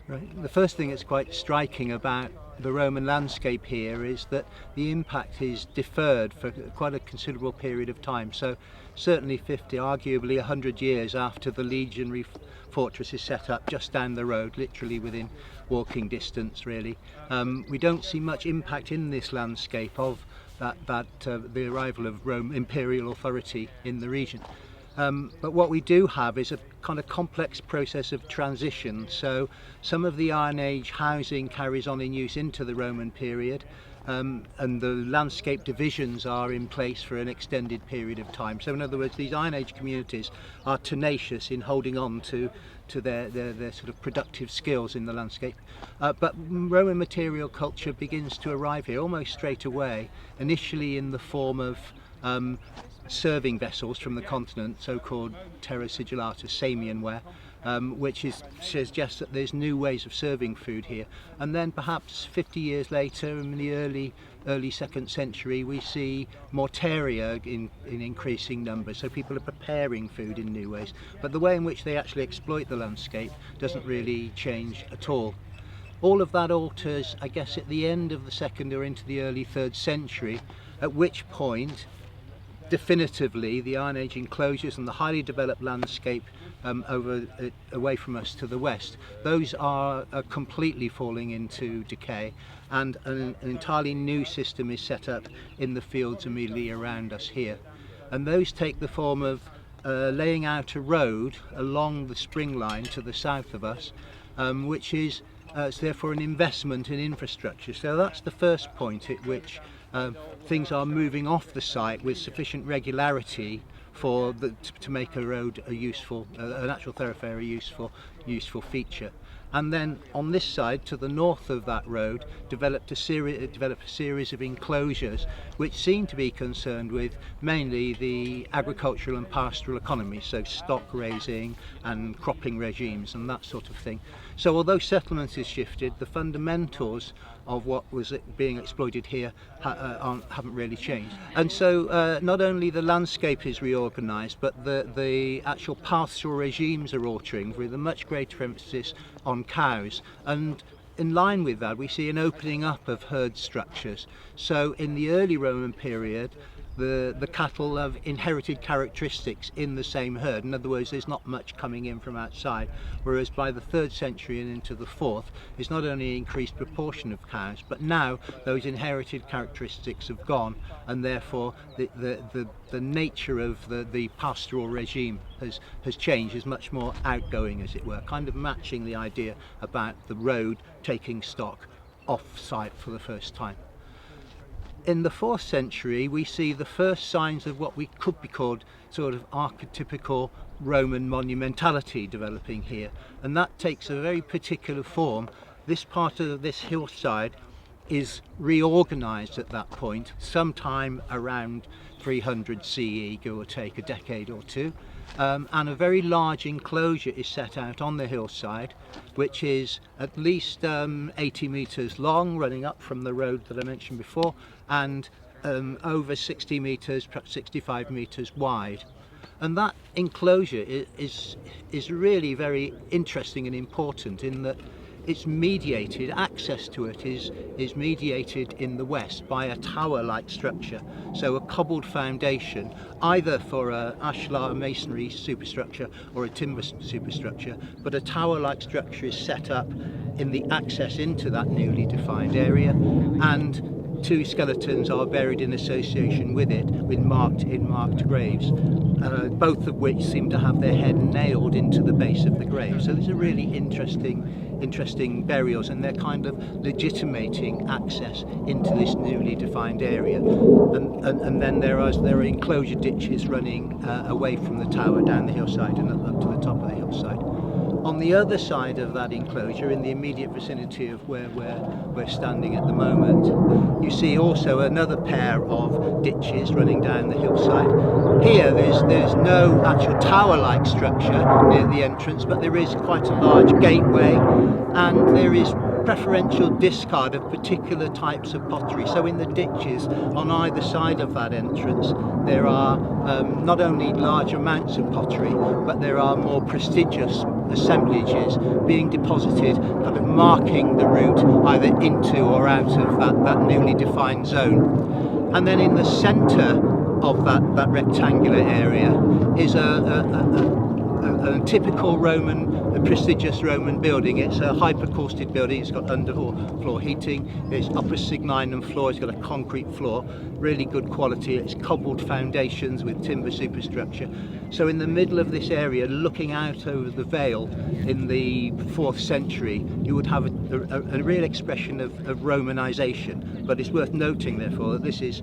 Right. The first thing that's quite striking about the Roman landscape here is that the impact is deferred for quite a considerable period of time. So certainly 50, arguably 100 years after the legionary fortress is set up just down the road, literally within walking distance really. We don't see much impact in this landscape of the arrival of Rome imperial authority in the region. But what we do have is a kind of complex process of transition. So some of the Iron Age housing carries on in use into the Roman period, and the landscape divisions are in place for an extended period of time. So in other words, these Iron Age communities are tenacious in holding on to their sort of productive skills in the landscape. But Roman material culture begins to arrive here almost straight away, initially in the form of serving vessels from the continent, so-called terra sigillata, Samian ware, which suggests that there's new ways of serving food here. And then perhaps 50 years later, in the early 2nd century, we see mortaria in increasing numbers, so people are preparing food in new ways. But the way in which they actually exploit the landscape doesn't really change at all. All of that alters, I guess, at the end of the 2nd or into the early 3rd century, at which point definitively the Iron Age enclosures and the highly developed landscape away from us to the west, those are completely falling into decay, and an entirely new system is set up in the fields immediately around us here. And those take the form of laying out a road along the spring line to the south of us, which is therefore an investment in infrastructure. So that's the first point at which things are moving off the site with sufficient regularity to make a road a useful, a natural thoroughfare a useful feature. And then on this side, to the north of that road, developed a series of enclosures which seem to be concerned with mainly the agricultural and pastoral economies, so stock raising and cropping regimes and that sort of thing. So although settlement is shifted, the fundamentals of what was being exploited here haven't really changed. And so not only the landscape is reorganised, but the actual pastoral regimes are altering with a much greater emphasis on cows. And in line with that, we see an opening up of herd structures. So in the early Roman period, the cattle have inherited characteristics in the same herd. In other words, there's not much coming in from outside, whereas by the 3rd century and into the 4th, it's not only an increased proportion of cows, but now those inherited characteristics have gone, and therefore the nature of the pastoral regime has changed, is much more outgoing, as it were, kind of matching the idea about the road taking stock off-site for the first time. In the 4th century, we see the first signs of what we could be called sort of archetypical Roman monumentality developing here, and that takes a very particular form. This part of this hillside is reorganised at that point, sometime around 300 CE, give or take a decade or two, and a very large enclosure is set out on the hillside, which is at least 80 metres long, running up from the road that I mentioned before, and over 60 metres, perhaps 65 metres wide. And that enclosure is really very interesting and important in that it's mediated, access to it is mediated in the west by a tower-like structure, so a cobbled foundation, either for a ashlar masonry superstructure or a timber superstructure, but a tower-like structure is set up in the access into that newly defined area, and 2 skeletons are buried in association with it, in marked graves, both of which seem to have their head nailed into the base of the grave. So these are really interesting burials, and they're kind of legitimating access into this newly defined area. And then there are enclosure ditches running away from the tower down the hillside and up to the top of the hillside. On the other side of that enclosure, in the immediate vicinity of where we're standing at the moment, you see also another pair of ditches running down the hillside. Here there's no actual tower-like structure near the entrance, but there is quite a large gateway, and there is preferential discard of particular types of pottery. So in the ditches on either side of that entrance there are not only large amounts of pottery, but there are more prestigious assemblages being deposited, kind of marking the route either into or out of that newly defined zone. And then in the centre of that rectangular area is a typical Roman, prestigious Roman building. It's a hypercaustic building. It's got underfloor heating. It's upper signinum floor. It's got a concrete floor, really good quality. It's cobbled foundations with timber superstructure. So in the middle of this area, looking out over the Vale in the 4th century, you would have a real expression of Romanisation. But it's worth noting, therefore, that this is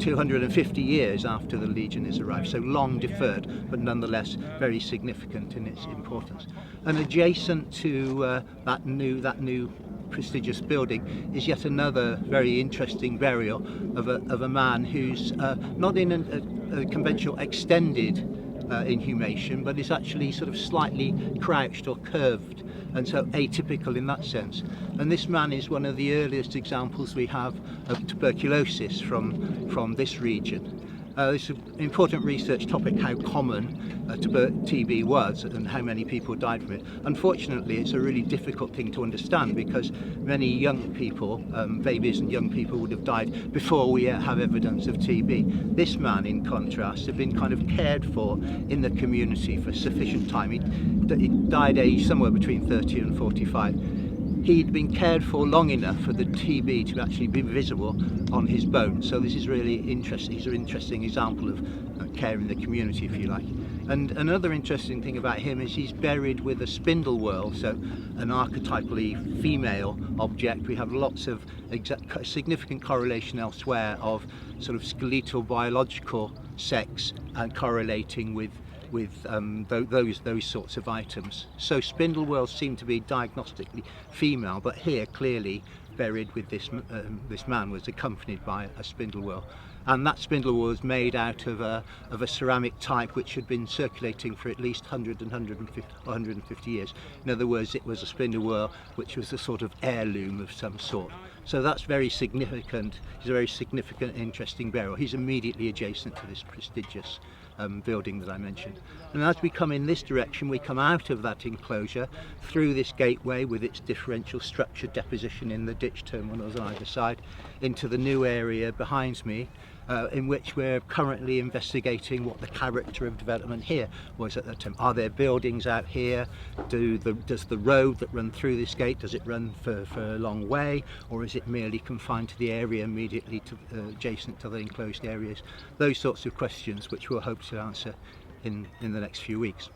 250 years after the Legion has arrived, so long deferred, but nonetheless very significant in its importance. And adjacent to that new prestigious building is yet another very interesting burial of a man who's not in a conventional extended inhumation, but is actually sort of slightly crouched or curved, and so atypical in that sense. And this man is one of the earliest examples we have of tuberculosis from this region. It's an important research topic, how common TB was and how many people died from it. Unfortunately, it's a really difficult thing to understand because many young people, babies and young people, would have died before we have evidence of TB. This man, in contrast, had been kind of cared for in the community for sufficient time. He died aged somewhere between 30 and 45. He'd been cared for long enough for the TB to actually be visible on his bones. So this is really interesting. He's an interesting example of care in the community, if you like. And another interesting thing about him is he's buried with a spindle whorl, so an archetypally female object. We have lots of significant correlation elsewhere of sort of skeletal biological sex and correlating with those sorts of items. So spindle whorls seem to be diagnostically female, but here clearly buried with this man was accompanied by a spindle whorl. And that spindle whorl was made out of a ceramic type which had been circulating for at least 150 years. In other words, it was a spindle whorl which was a sort of heirloom of some sort. So that's very significant. He's a very significant, interesting burial. He's immediately adjacent to this prestigious building that I mentioned. And as we come in this direction, we come out of that enclosure through this gateway with its differential structure deposition in the ditch terminals on either side into the new area behind me, in which we're currently investigating what the character of development here was at that time. Are there buildings out here? Does the road that runs through this gate, does it run for a long way, or is it merely confined to the area immediately adjacent to the enclosed areas? Those sorts of questions which we'll hope to answer in the next few weeks.